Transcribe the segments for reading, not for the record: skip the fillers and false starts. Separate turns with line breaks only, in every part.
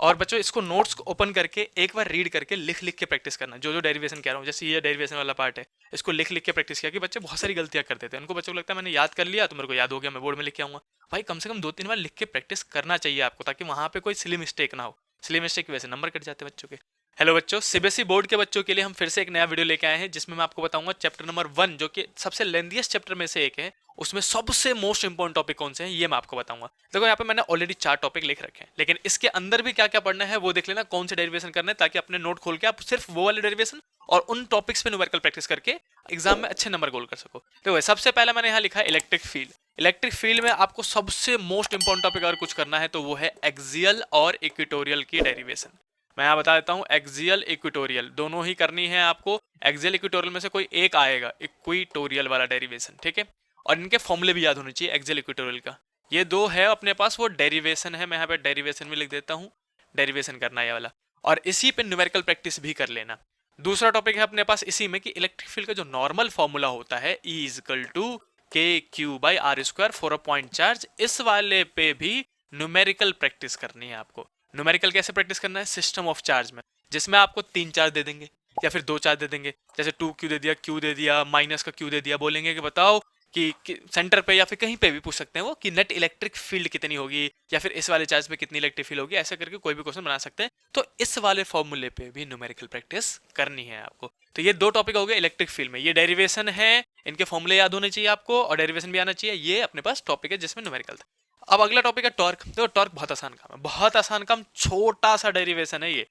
और बच्चों इसको नोट्स को ओपन करके एक बार रीड करके लिख लिख के प्रैक्टिस करना, जो जो डेरिवेशन कह रहा हूँ, जैसे ये डेरिवेशन वाला पार्ट है, इसको लिख लिख के प्रैक्टिस किया। कि बच्चे बहुत सारी गलतियां कर देते हैं, उनको बच्चों को लगता है मैंने याद कर लिया तो मेरे को याद हो गया, मैं बोर्ड में लिख के आऊंगा। भाई कम से कम 2-3 बार लिख के प्रैक्टिस करना चाहिए आपको, ताकि वहां पे कोई सिली मिस्टेक ना हो। सिली मिस्टेक की वजह से नंबर कट जाते हैं बच्चों के। हेलो बच्चों, सीबीएसई बोर्ड के बच्चों के लिए हम फिर से एक नया वीडियो लेके आए हैं, जिसमें मैं आपको बताऊंगा चैप्टर नंबर 1, जो कि सबसे लेंथीएस्ट चैप्टर में से एक है। उसमें सबसे मोस्ट इंपोर्टेंट टॉपिक कौन से हैं ये मैं आपको बताऊंगा। देखो यहाँ पे मैंने ऑलरेडी 4 टॉपिक लिख रखे हैं, लेकिन इसके अंदर भी क्या क्या पढ़ना है वो देख लेना, कौन से डेरिवेशन करना है, ताकि अपने नोट खोल के आप सिर्फ वो वाले डेरिवेशन और उन टॉपिक्स पे न्यूमेरिकल प्रैक्टिस करके एग्जाम में अच्छे नंबर गोल कर सको। देखो सबसे पहले मैंने यहाँ लिखा है इलेक्ट्रिक फील्ड। इलेक्ट्रिक फील्ड में आपको सबसे मोस्ट इंपोर्टेंट टॉपिक अगर कुछ करना है तो वो है एक्सियल और इक्वेटोरियल की डेरिवेशन। मैं यहाँ बता देता हूँ, एक्सियल इक्वेटोरियल दोनों ही करनी है आपको। एक्सियल इक्वेटोरियल में से कोई एक आएगा इक्वेटोरियल वाला डेरिवेशन, ठीक है। और इनके फॉर्मूले भी याद होने चाहिए एक्सियल इक्वेटोरियल का। ये दो है अपने पास, वो डेरिवेशन है। मैं यहाँ पे डेरिवेशन भी लिख देता हूँ, डेरिवेशन करना है ये वाला। और इसी पे न्यूमेरिकल प्रैक्टिस भी कर लेना। दूसरा टॉपिक है अपने पास इसी में कि इलेक्ट्रिक फील्ड का जो नॉर्मल फॉर्मूला होता है E equal to k q by r square for a point charge, इस वाले पे भी न्यूमेरिकल प्रैक्टिस करनी है आपको। न्यूमेरिकल कैसे प्रैक्टिस करना है, सिस्टम ऑफ चार्ज में, जिसमें आपको 3 चार्ज दे देंगे या फिर 2 चार्ज दे देंगे। जैसे 2Q दे दिया, Q दे दिया, माइनस का Q दे दिया, बोलेंगे कि बताओ कि सेंटर पे या फिर कहीं पे भी पूछ सकते हैं वो कि नेट इलेक्ट्रिक फील्ड कितनी होगी, या फिर इस वाले चार्ज पे कितनी इलेक्ट्रिक फील्ड होगी, ऐसा करके कोई भी क्वेश्चन बना सकते हैं। तो इस वाले फॉर्मूले पे भी न्यूमेरिकल प्रैक्टिस करनी है आपको। तो ये 2 टॉपिक हो गए इलेक्ट्रिक फील्ड में। ये डेरिवेशन है, इनके फॉर्मूले याद होने चाहिए आपको, और डेरिवेशन भी आना चाहिए। ये अपने पास टॉपिक है जिसमें न्यूमेरिकल था। अब अगला टॉपिक है टॉर्क। देखो टॉर्क बहुत आसान काम है, बहुत आसान काम, छोटा सा डेरिवेशन है ये।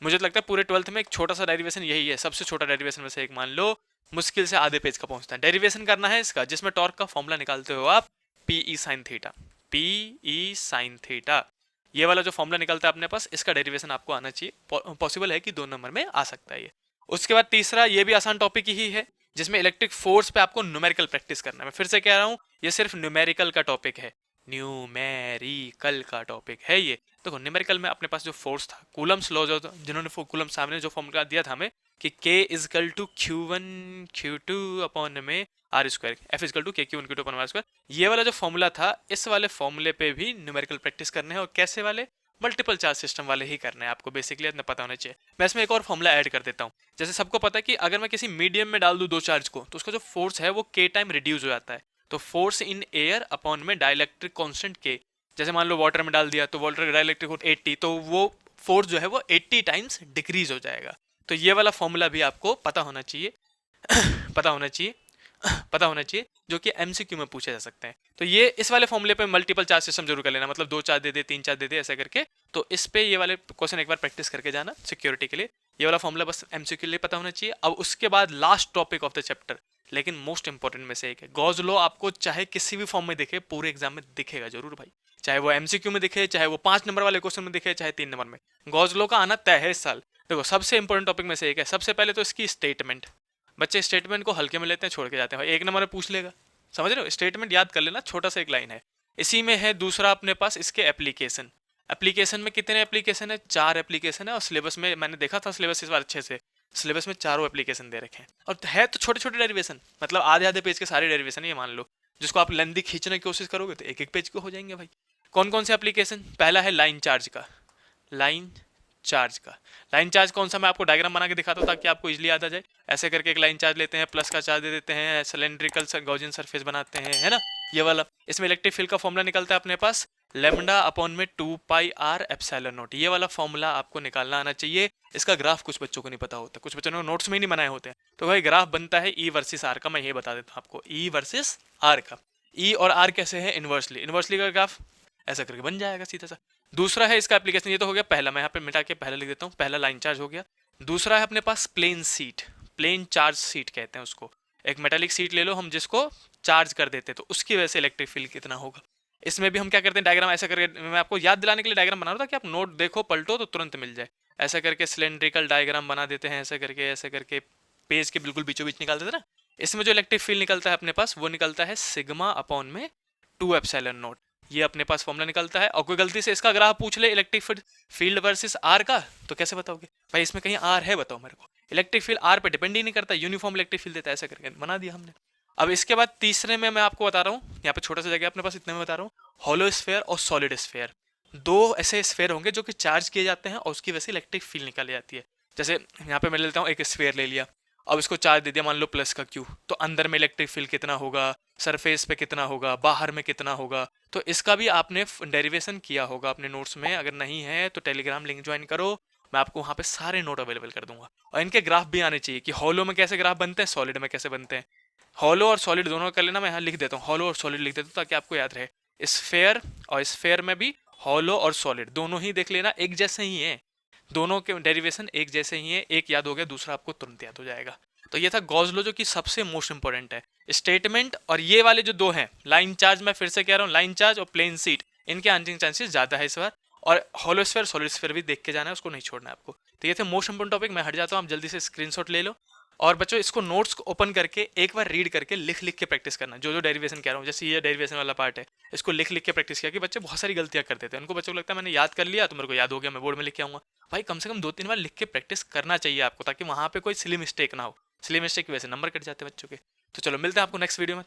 मुझे तो लगता है पूरे 12th में एक छोटा सा डेरिवेशन यही है, सबसे छोटा डेरिवेशन में से एक मान लो, मुश्किल से आधे पेज का पहुंचता है। डेरिवेशन करना है इसका, जिसमें टॉर्क का फॉर्मूला निकालते हो आप p E sine theta. P E sine theta ये वाला जो फॉर्मूला निकलता है अपने पास, इसका डेरिवेशन आपको आना चाहिए। पॉसिबल है कि 2 नंबर में आ सकता है ये। उसके बाद तीसरा, ये भी आसान टॉपिक ही है, जिसमें इलेक्ट्रिक फोर्स पे आपको न्यूमेरिकल प्रैक्टिस करना है। मैं फिर से कह रहा हूँ, ये सिर्फ न्यूमेरिकल का टॉपिक है, न्यूमेरिकल का टॉपिक है ये। देखो न्यूमेरिकल में अपने पास जो फोर्स था, कूलम्स लॉ, जो जिन्होंने कूलम साहब ने जो फॉर्मूला दिया था हमें कि K equal to Q1 Q2 upon में R square, F equal to K Q1 Q2 upon R square, ये वाला जो फॉर्मूला था, इस वाले फॉर्मूले पे भी न्यूमेरिकल प्रैक्टिस करने हैं। और कैसे वाले, मल्टीपल चार्ज सिस्टम वाले ही करने हैं आपको, बेसिकली इतना पता होना चाहिए। मैं इसमें एक और फॉर्मूला ऐड कर देता हूँ। जैसे सबको पता है कि अगर मैं किसी मीडियम में डाल दूँ 2 चार्ज को, तो उसका जो फोर्स है वो K टाइम रिड्यूस हो जाता है। तो फोर्स इन एयर अपॉन में डाइलेक्ट्रिक कांस्टेंट K। जैसे मान लो वाटर में डाल दिया, तो वाटर डाइलेक्ट्रिक 80, तो वो फोर्स जो है वो 80 टाइम्स डिक्रीज हो जाएगा। तो ये वाला फॉर्मूला भी आपको पता होना चाहिए पता होना चाहिए पता होना चाहिए, जो कि एमसीक्यू में पूछे जा सकते हैं। तो ये इस वाले फॉर्मूले पे मल्टीपल चार्ज सिस्टम जरूर कर लेना, मतलब 2 चार्ज दे दे, 3 चार्ज दे दे, ऐसा करके। तो इस पे ये वाले क्वेश्चन एक बार प्रैक्टिस करके जाना सिक्योरिटी के लिए। ये वाला फॉर्मूला बस एमसीक्यू के लिए पता होना चाहिए। अब उसके बाद last topic of the chapter, लेकिन मोस्ट इंपॉर्टेंट में से एक है गॉस लॉ। आपको चाहे किसी भी फॉर्म में दिखे, पूरे एग्जाम में दिखेगा जरूर भाई, चाहे वो एमसीक्यू में दिखे, चाहे वो 5 नंबर वाले क्वेश्चन में दिखे, चाहे 3 नंबर में। गॉस लॉ का आना तय है इस साल। देखो सबसे इंपॉर्टेंट टॉपिक में से एक है। सबसे पहले तो इसकी स्टेटमेंट, बच्चे स्टेटमेंट को हल्के में लेते हैं, छोड़ के जाते हैं। 1 नंबर में पूछ लेगा, समझ रहे हो। स्टेटमेंट याद कर लेना, छोटा सा एक लाइन है। इसी में है दूसरा अपने पास इसके एप्लीकेशन। एप्लीकेशन में कितने एप्लीकेशन है, 4 एप्लीकेशन है। और सिलेबस में मैंने देखा था सिलेबस इस बार अच्छे से, सिलेबस में 4 एप्लीकेशन दे रखे हैं। और है तो छोटे छोटे डेरिवेशन, मतलब आधे आधे पेज के सारे डेरिवेशन, ये मान लो। जिसको आप लेंथी खींचने की कोशिश करोगे तो 1-1 पेज के हो जाएंगे भाई। कौन कौन से एप्लीकेशन, पहला है लाइन चार्ज का। लाइन चार्ज का, लाइन चार्ज कौन सा, मैं आपको डायग्राम बना के दिखाता हूँ ताकि आपको इजीली याद आ जाए। ऐसे करके एक लाइन चार्ज लेते हैं, प्लस का चार्ज दे देते हैं, सिलेंड्रिकल गॉसियन सरफेस बनाते हैं, है ना, ये वाला। इसमें इलेक्ट्रिक फील्ड का फॉर्मूला निकलता है अपने पास लेमडा अपॉन में 2 पाई आर एप्सिलॉन नॉट। ये वाला फॉर्मूला आपको निकालना आना चाहिए। इसका ग्राफ कुछ बच्चों को नहीं पता होता, कुछ बच्चों ने नोट्स में ही नहीं बनाए होते हैं। तो भाई ग्राफ बनता है E वर्सेस R का, मैं ये बता देता हूँ आपको, E वर्सेस R का। E और R कैसे है, इनवर्सली। इनवर्सली का ग्राफ ऐसा करके बन जाएगा सीधा सा। दूसरा है इसका एप्लीकेशन, ये तो हो गया पहला, मैं यहाँ पे मिटा के पहला लिख देता हूँ, पहला लाइन चार्ज हो गया। दूसरा है अपने पास plane sheet, plane charge sheet कहते हैं उसको। एक मेटालिक सीट ले लो हम, जिसको चार्ज कर देते हैं, तो उसकी वजह से इलेक्ट्रिक फील्ड कितना होगा। इसमें भी हम क्या करते हैं, डायग्राम ऐसा करके, मैं आपको याद दिलाने के लिए डायग्राम बना रहा था कि आप नोट देखो, पलटो तो तुरंत मिल जाए। ऐसा करके सिलेंड्रिकल डायग्राम बना देते हैं, ऐसे करके पेज के बिल्कुल बीचों बीच निकाल देते हैं ना। इसमें जो इलेक्ट्रिक फील्ड निकलता है अपने पास, वो निकलता है सिग्मा अपॉन में 2 एप्सिलॉन नॉट। ये अपने पास फॉर्मूला निकलता है। और कोई गलती से इसका ग्राफ पूछ ले इलेक्ट्रिक फील्ड वर्सेस आर का, तो कैसे बताओगे भाई, इसमें कहीं आर है, बताओ मेरे को। इलेक्ट्रिक फील्ड आर पे डिपेंड ही नहीं करता, यूनिफॉर्म इलेक्ट्रिक फील्ड देता है, ऐसा करके बना दिया हमने। अब इसके बाद तीसरे में मैं आपको बता रहा हूँ, यहाँ पे छोटा सा जगह अपने पास, इतने में बता रहा हूँ, होलो स्फेयर और सॉलिड स्फेयर। दो ऐसे स्फेयर होंगे जो कि चार्ज किए जाते हैं और उसकी वजह से इलेक्ट्रिक फील्ड निकाली जाती है। जैसे यहाँ पे मैं ले लेता हूँ, एक स्फेयर ले लिया, अब इसको चार्ज दे दिया मान लो प्लस का क्यू, तो अंदर में इलेक्ट्रिक फील्ड कितना होगा, सरफेस पे कितना होगा, बाहर में कितना होगा। तो इसका भी आपने डेरिवेशन किया होगा अपने नोट्स में, अगर नहीं है तो टेलीग्राम लिंक ज्वाइन करो, मैं आपको वहाँ पे सारे नोट अवेलेबल कर दूंगा। और इनके ग्राफ भी आने चाहिए कि हॉलो में कैसे ग्राफ बनते हैं, सॉलिड में कैसे बनते हैं। हॉलो और सॉलिड दोनों कर लेना, मैं यहाँ लिख देता हूँ, हॉलो और सॉलिड लिख देता हूँ ताकि आपको याद रहे। स्फेयर और स्फेयर में भी हॉलो और सॉलिड दोनों ही देख लेना, एक जैसे ही हैं, दोनों के डेरिवेशन एक जैसे ही हैं, एक याद हो गया दूसरा आपको तुरंत याद हो जाएगा। तो ये था गॉस लॉ जो कि सबसे मोस्ट इंपॉर्टेंट है। स्टेटमेंट और ये वाले जो दो हैं, लाइन चार्ज, मैं फिर से कह रहा हूँ, लाइन चार्ज और प्लेन सीट, इनके आंसरिंग चांसेस ज्यादा है इस बार। और होलोस्फेयर सॉलिड स्फेयर भी देख के जाना है, उसको नहीं छोड़ना है आपको। तो ये थे मोस्ट इंपोर्टेंट टॉपिक, मैं हट जाता हूँ, आप जल्दी से स्क्रीनशॉट ले लो। और बच्चों इसको नोट्स को ओपन करके एक बार रीड करके लिख लिख के प्रैक्टिस करना, जो जो डेरिवेशन कह रहा हूँ, जैसे ये डेरिवेशन वाला पार्ट है, इसको लिख लिख के प्रैक्टिस किया कि बच्चे बहुत सारी गलतियां करते थे, उनको बच्चों को लगता है मैंने याद कर लिया तो मेरे को याद हो गया, मैं बोर्ड में लिख के आऊंगा। भाई कम से कम 2-3 बार लिख के प्रैक्टिस करना चाहिए आपको, ताकि वहां पे कोई सिली मिस्टेक ना हो। सिली मिस्टेक की वजह से नंबर कट जाते हैं बच्चों के। तो चलो मिलते हैं आपको नेक्स्ट वीडियो में।